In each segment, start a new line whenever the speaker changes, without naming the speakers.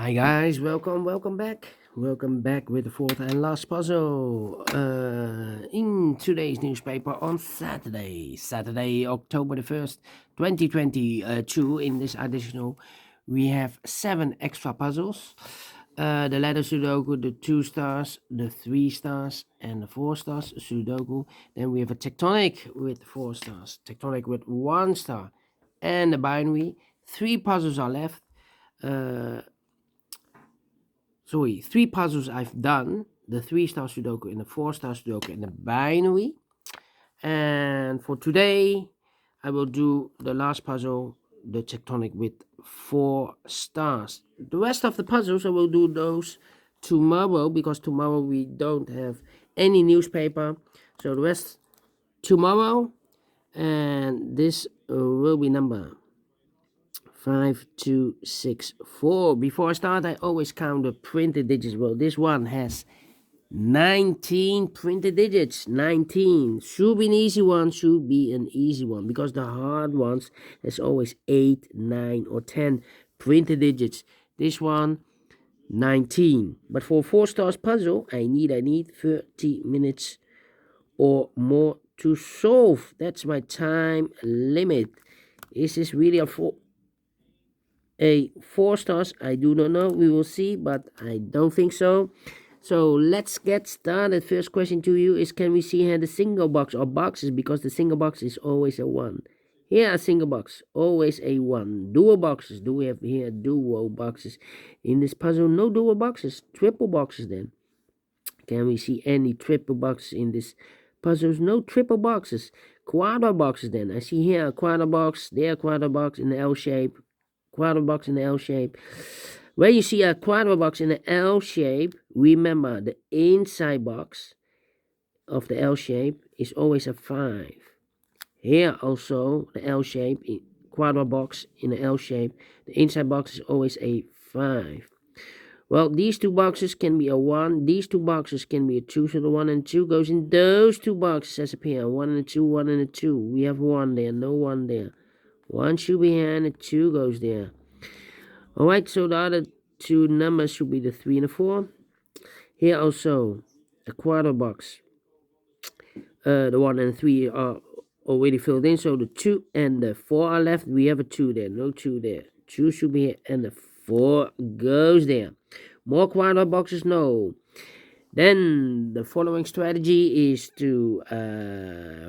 Hi guys, welcome back with the fourth and last puzzle in today's newspaper on Saturday, October the 1st, 2022. In this additional, we have 7 extra puzzles. The letter Sudoku, the 2 stars, the 3 stars, and the 4 stars Sudoku. Then we have a Tectonic with 4 stars, Tectonic with 1 star, and the binary. 3 puzzles are left. 3 puzzles I've done, the 3-star Sudoku and the 4-star Sudoku and the binary. And for today, I will do the last puzzle, the Tectonic with 4 stars. The rest of the puzzles, I will do those tomorrow, because tomorrow we don't have any newspaper. So the rest tomorrow, and this will be number 5, 2, 6, 4. Before I start, I always count the printed digits. Well, this one has 19 printed digits. 19 should be an easy one, because the hard ones has always 8, 9, or 10 printed digits. This one 19. But for 4 stars puzzle, I need 30 minutes or more to solve. That's my time limit. Is this really a 4 stars? I do not know. We will see, but I don't think so. So let's get started. First question to you is, can we see here the single box or boxes? Because the single box is always a 1. Here a single box, always a 1. Dual boxes. Do we have here dual boxes in this puzzle? No dual boxes. Triple boxes then. Can we see any triple boxes in this puzzles? No triple boxes. Quarter boxes then. I see here a quarter box, there a quarter box in the L shape. Quarter box in the L shape. When you see a quarter box in the L shape, remember the inside box of the L shape is always a 5. Here also the L shape, quarter box in the L shape, the inside box is always a 5. Well, these 2 boxes can be a 1. These 2 boxes can be a 2. So the 1 and 2 goes in those 2 boxes as a pair. 1 and a 2, 1 and a 2. We have 1 there, no 1 there. 1 should be here and a 2 goes there. Alright, so the other 2 numbers should be the 3 and the 4. Here also a quarter box. The 1 and 3 are already filled in, so the 2 and the 4 are left. We have a 2 there, no 2 there. 2 should be here and the 4 goes there. More quarter boxes? No. Then the following strategy is to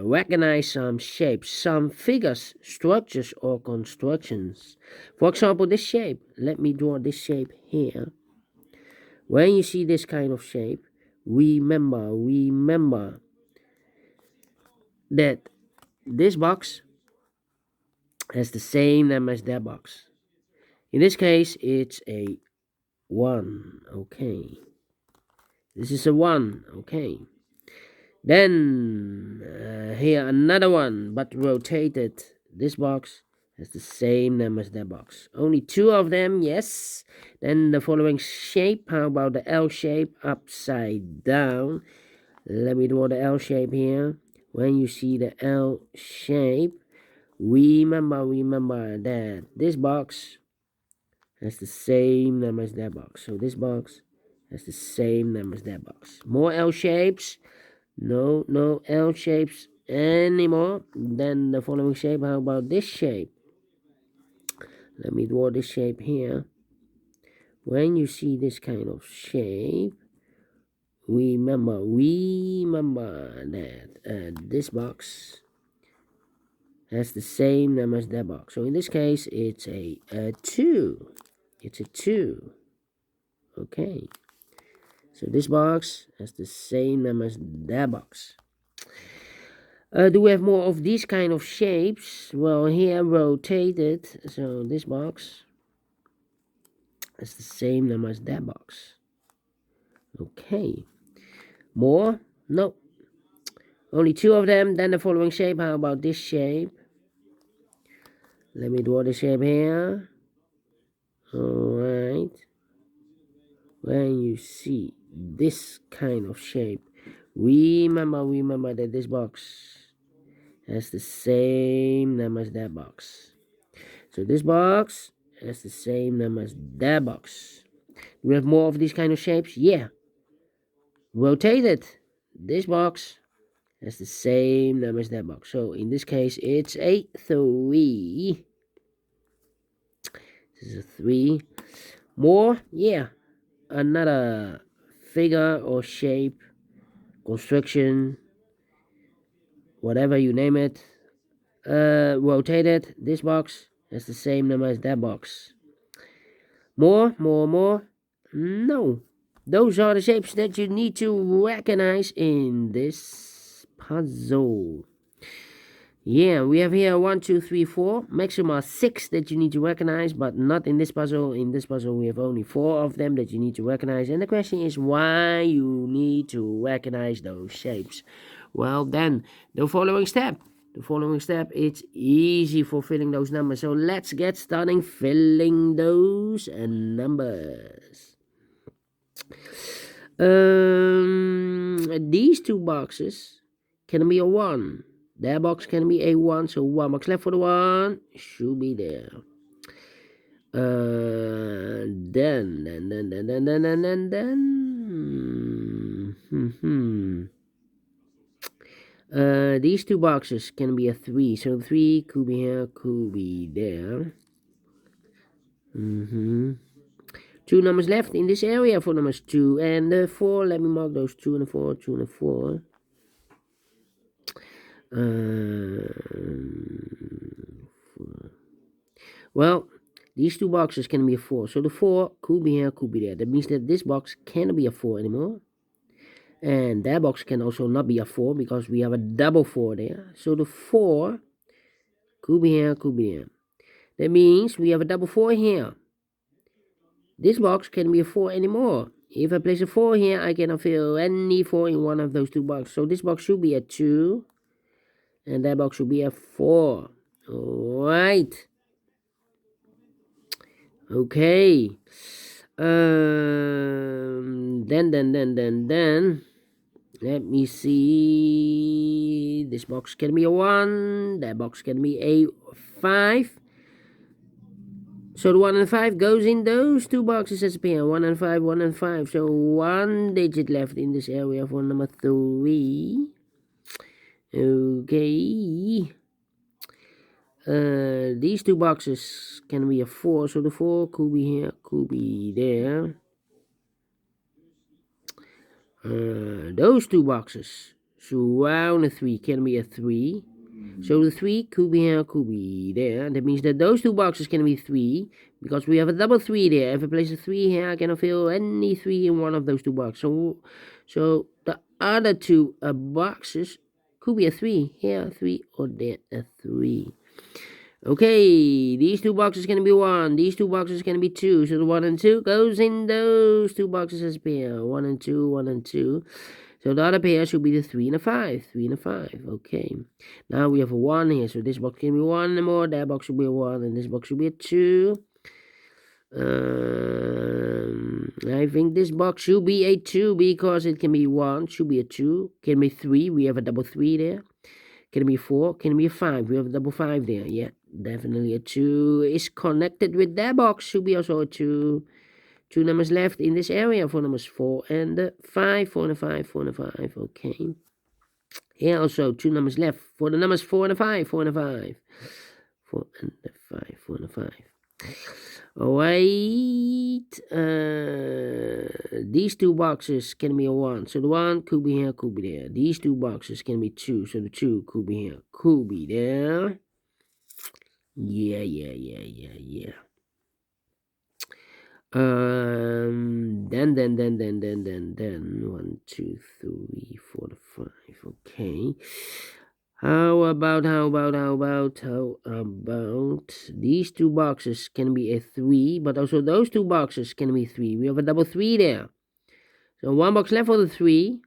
recognize some shapes, some figures, structures, or constructions. For example, this shape. Let me draw this shape here. When you see this kind of shape, remember that this box has the same name as that box. In this case, it's a 1. Okay. This is a 1. Okay. Then here another one, but rotated. This box has the same name as that box. Only 2 of them, yes. Then the following shape. How about the L shape upside down? Let me draw the L shape here. When you see the L shape, remember that this box has the same name as that box. So this box has the same name as that box. More L shapes. No L shapes anymore. Then the following shape. How about this shape? Let me draw this shape here. When you see this kind of shape, remember that this box has the same name as that box. So in this case, it's a 2. It's a 2. Okay. So this box has the same name as that box. Do we have more of these kind of shapes? Well, here rotated. So this box has the same name as that box. Okay. More? No. Only 2 of them. Then the following shape. How about this shape? Let me draw the shape here. Alright. When you see this kind of shape, remember that this box has the same name as that box. So this box has the same name as that box. We have more of these kind of shapes. Yeah. Rotate it. This box has the same number as that box. So in this case, it's a 3. This is a 3. More? Yeah. Another figure or shape, construction, whatever you name it. Rotate it. This box has the same number as that box. More? No. Those are the shapes that you need to recognize in this puzzle. Yeah, we have here 1, 2, 3, 4. Maximum 6 that you need to recognize, but not in this puzzle. In this puzzle, we have only 4 of them that you need to recognize. And the question is why you need to recognize those shapes. Well, then, the following step. It's easy for filling those numbers. So let's get starting filling those numbers. These 2 boxes can be a 1. That box can be a 1, so 1 box left for the 1 should be there. Then. These 2 boxes can be a 3, so 3 could be here, could be there. 2 numbers left in this area for numbers 2 and 4. Let me mark those 2 and 4, 2 and 4. Well, these 2 boxes can be a 4. So the 4 could be here, could be there. That means that this box can't be a 4 anymore. And that box can also not be a 4 because we have a double 4 there. So the 4 could be here, could be there. That means we have a double 4 here. This box can't be a 4 anymore. If I place a 4 here, I cannot fill any 4 in one of those 2 boxes. So this box should be a 2. And that box should be a 4. Alright. Okay. Then. Let me see. This box can be a 1. That box can be a 5. So the 1 and 5 goes in those 2 boxes as a pair. 1 and 5, 1 and 5. So 1 digit left in this area for number 3. Okay. These 2 boxes can be a 4, so the 4 could be here, could be there. Those 2 boxes surround a 3 can be a 3, so the 3 could be here, could be there. That means that those 2 boxes can be 3 because we have a double 3 there. If I place a 3 here, I cannot fill any 3 in one of those 2 boxes. So the other 2 boxes could be a 3 here, 3, or there, a 3. Okay, these 2 boxes can be 1. These 2 boxes can be 2. So the 1 and 2 goes in those 2 boxes as a pair. 1 and 2, 1 and 2. So the other pair should be the 3 and a 5. 3 and a 5. Okay. Now we have a 1 here. So this box can be 1 and more. That box should be a 1. And this box should be a 2. I think this box should be a 2 because it can be 1. Should be a 2. Can be 3. We have a double 3 there. Can be 4. Can be a 5. We have a double 5 there. Yeah. Definitely a 2 is connected with that box. Should be also a 2. 2 numbers left in this area for numbers 4 and 5. 4 and 5, 4 and 5. Okay. Here also 2 numbers left for the numbers 4 and 5. 4 and 5. 4 and 5. 4 and 5. Alright. These 2 boxes can be a 1. So the 1 could be here, could be there. These 2 boxes can be 2. So the 2 could be here, could be there. Yeah. 1, 2, 3, 4, 5. Okay. How about these 2 boxes can be a 3, but also those 2 boxes can be 3. We have a double 3 there. So 1 box left for the 3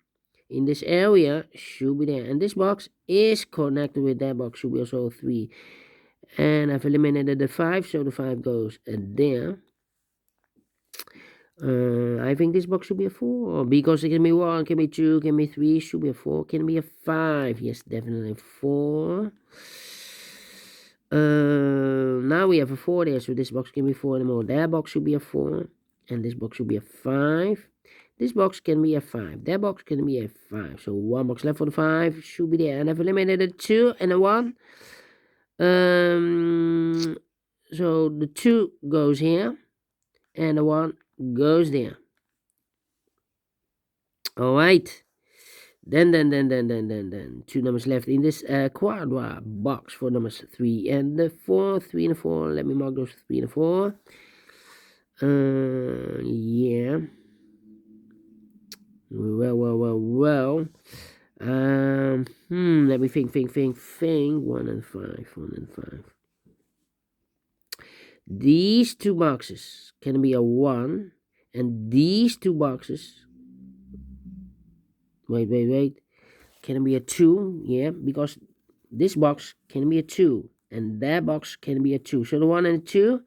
in this area should be there. And this box is connected with that box, should be also a 3. And I've eliminated the 5, so the 5 goes there. I think this box should be a 4 because it can be 1, can be 2, can be 3, should be a 4, can be a 5. Yes, definitely 4. Now we have a 4 there, so this box can be 4 anymore. That box should be a 4. and this box should be a 5. This box can be a 5. That box can be a 5. So 1 box left for the 5 should be there. And I've eliminated a 2 and a 1. So the 2 goes here, and the 1 goes there. All right. Then 2 numbers left in this quadra box for numbers 3 and the 4. 3 and 4. Let me mark those 3 and 4. Yeah. Well. Let me think. 1 and 5. These two boxes can be a 1, and these two boxes. Wait. Can be a 2, yeah, because this box can be a 2, and that box can be a 2. So the 1 and 2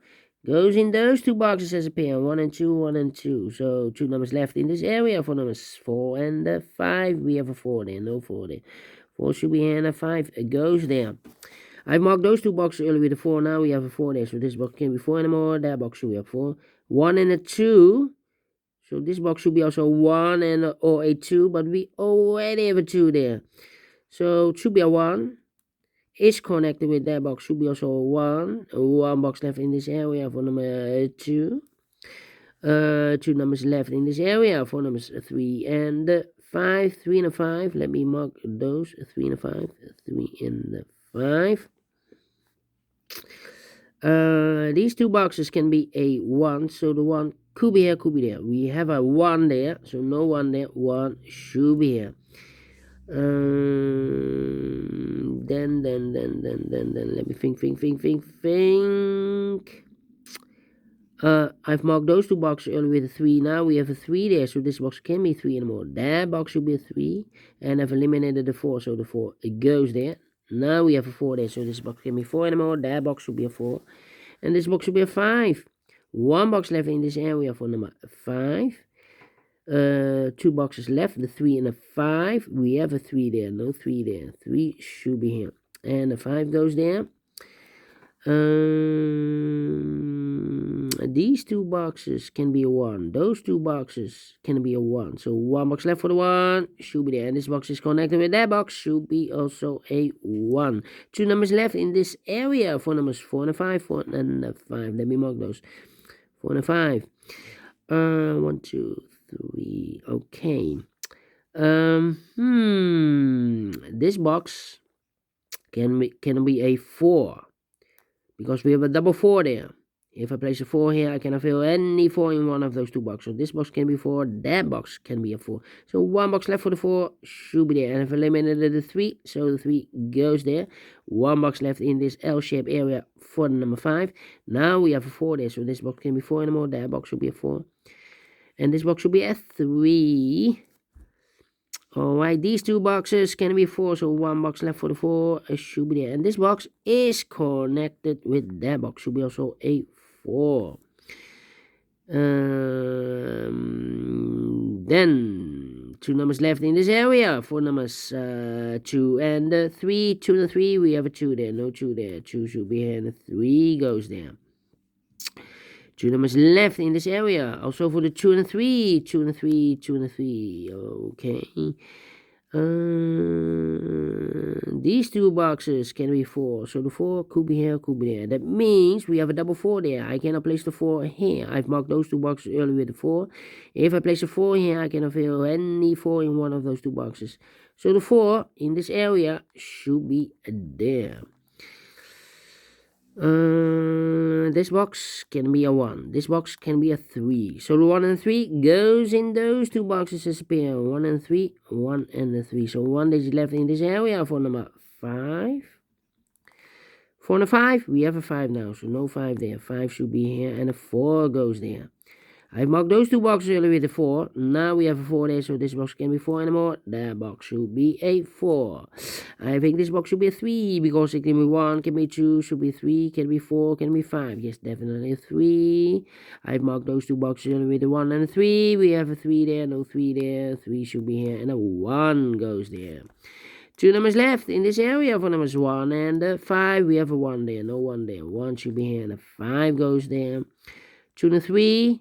goes in those two boxes as a pair. 1 and 2, 1 and 2. So 2 numbers left in this area for numbers 4 and 5. We have a 4 there, no 4 there. 4 should be here, and a 5 goes there. I marked those two boxes earlier with a 4. Now we have a 4 there. So this box can be 4 anymore. That box should be a 4. 1 and a 2. So this box should be also 1 and or a 2, but we already have a 2 there. So it should be a 1. Is connected with that box. Should be also a 1. 1 box left in this area for number 2. 2 numbers left in this area for numbers 3 and 5. 3 and 5. Let me mark those. 3 and 5. 3 and 5. These two boxes can be a 1. So the 1 could be here, could be there. We have a 1 there, so no 1 there. 1 should be here. Then let me think. I've marked those two boxes earlier with a 3. Now we have a 3 there, so this box can be 3 anymore. That box should be a 3, and I've eliminated the 4, so the 4 it goes there. Now we have a 4 there, so this box can be 4 anymore. That box should be a 4, and this box should be a 5. 1 box left in this area for number 5. 2 boxes left, the 3 and the 5. We have a 3 there, no 3 there. 3 should be here, and the 5 goes there. These two boxes can be a 1. Those two boxes can be a 1. So 1 box left for the 1 should be there, and this box is connected with that box, should be also a 1. 2 numbers left in this area for numbers 4 and 5. 4 and 5. Let me mark those. 4 and 5. 1, 2, 3. Okay. This box can be a 4, because we have a double 4 there. If I place a 4 here, I cannot fill any 4 in one of those two boxes. So this box can be 4, that box can be a 4. So 1 box left for the 4 should be there. And I've eliminated the 3, so the 3 goes there. 1 box left in this L-shaped area for the number 5. Now we have a 4 there, so this box can be 4 anymore. That box should be a 4. And this box should be a 3. Alright, these two boxes can be 4, so 1 box left for the 4 should be there. And this box is connected with that box, should be also a 4. Then 2 numbers left in this area for numbers 2 and 3. 2 and 3, we have a 2 there, no 2 there. 2 should be here, and 3 goes there. 2 numbers left in this area, also for the 2 and 3. 2 and 3, 2 and 3. Okay. These two boxes can be 4, so the 4 could be here, could be there. That means we have a double 4 there. I cannot place the 4 here. I've marked those two boxes earlier with the 4. If I place the 4 here, I cannot fill any 4 in one of those two boxes. So the 4 in this area should be there. This box can be a 1. This box can be a 3. So the 1 and 3 goes in those two boxes as a pair. 1 and 3, 1 and 3. So 1 is left in this area for number 5. For the 5, we have a 5 now. So no 5 there. 5 should be here, and a 4 goes there. I've marked those two boxes earlier with the 4. Now we have a 4 there, so this box can be 4 anymore. That box should be a 4. I think this box should be a 3, because it can be 1, can be 2, should be 3, can be 4, can be 5. Yes, definitely a 3. I've marked those two boxes earlier with the 1 and a 3. We have a 3 there, no 3 there. 3 should be here, and a 1 goes there. 2 numbers left in this area for numbers 1 and 5. We have a 1 there, no 1 there. 1 should be here, and a 5 goes there. 2 and 3.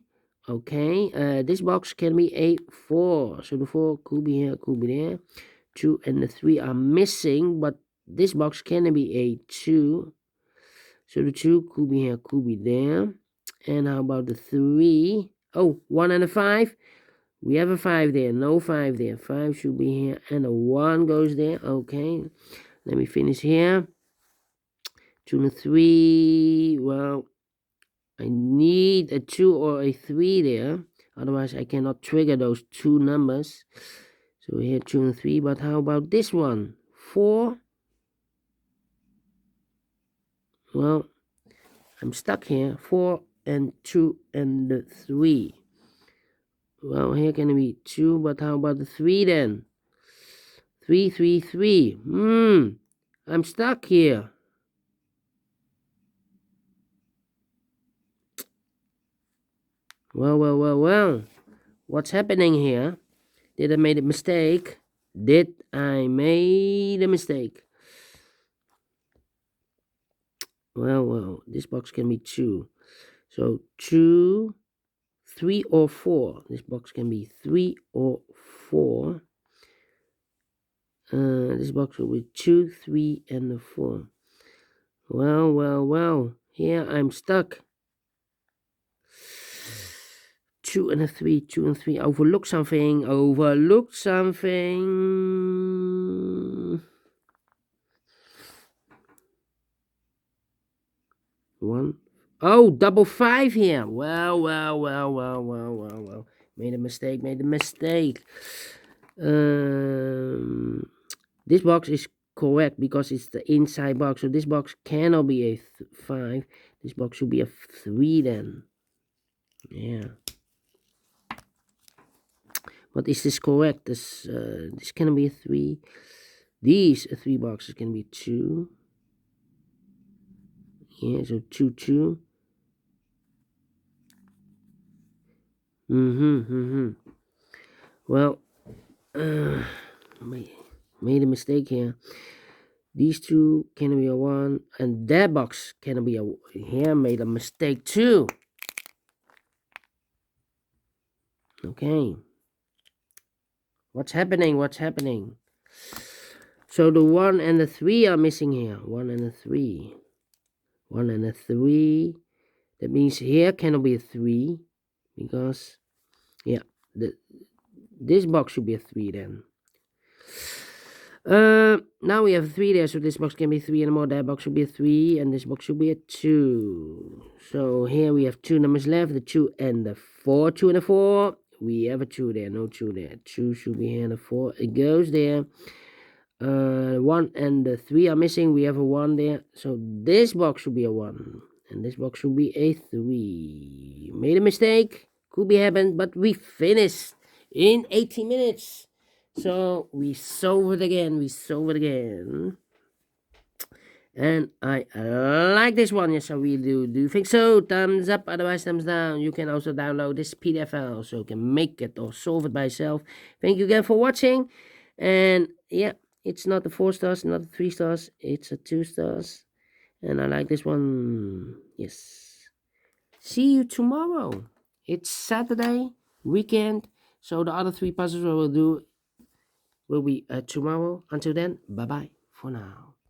Okay, this box can be a 4. So the 4 could be here, could be there. 2 and the 3 are missing, but this box can be a 2. So the 2 could be here, could be there. And how about the 3? Oh, 1 and a 5. We have a 5 there, no 5 there. 5 should be here, and a 1 goes there. Okay, let me finish here. 2 and a 3. Well, I need a 2 or a 3 there. Otherwise, I cannot trigger those 2 numbers. So here 2 and 3. But how about this one? 4. Well, I'm stuck here. 4 and 2 and the 3. Well, here can be 2, but how about the 3 then? 3, 3, 3. I'm stuck here. Well. What's happening here? Did I make a mistake? Did I made a mistake? Well, this box can be 2. So 2, 3 or 4. This box can be 3 or 4. This box will be 2, 3, and a 4. Well. Here I'm stuck. 2 and a 3, 2 and 3. Overlook something. 1. Oh, double 5 here. Well. Made a mistake. This box is correct because it's the inside box. So this box cannot be a 5. This box should be a 3 then. Yeah. But is this correct? This cannot be a 3. These 3 boxes can be 2. Yeah, so 2, 2. Well, made a mistake here. These 2 can be a 1, and that box can be a. Here made a mistake too. Okay. What's happening? So the 1 and the 3 are missing here. 1 and a 3. 1 and a 3. That means here cannot be a 3 because, yeah, this box should be a 3 then. Now we have a 3 there, so this box can be 3 and more. That box should be a 3, and this box should be a 2. So here we have 2 numbers left, the 2 and the 4. 2 and a 4. We have a 2 there, no 2 there. 2 should be here, and a 4. It goes there. 1 and the 3 are missing. We have a 1 there. So this box should be a 1. And this box should be a 3. Made a mistake. Could be happened, but we finished in 18 minutes. So we solve it again. And I like this one. Yes, I really do. Do you think so? Thumbs up, otherwise thumbs down. You can also download this PDF file so you can make it or solve it by yourself. Thank you again for watching. And yeah, it's not the 4 stars, not the 3 stars. It's a 2 stars. And I like this one. Yes. See you tomorrow. It's Saturday, weekend. So the other 3 puzzles I will do will be tomorrow. Until then, bye-bye for now.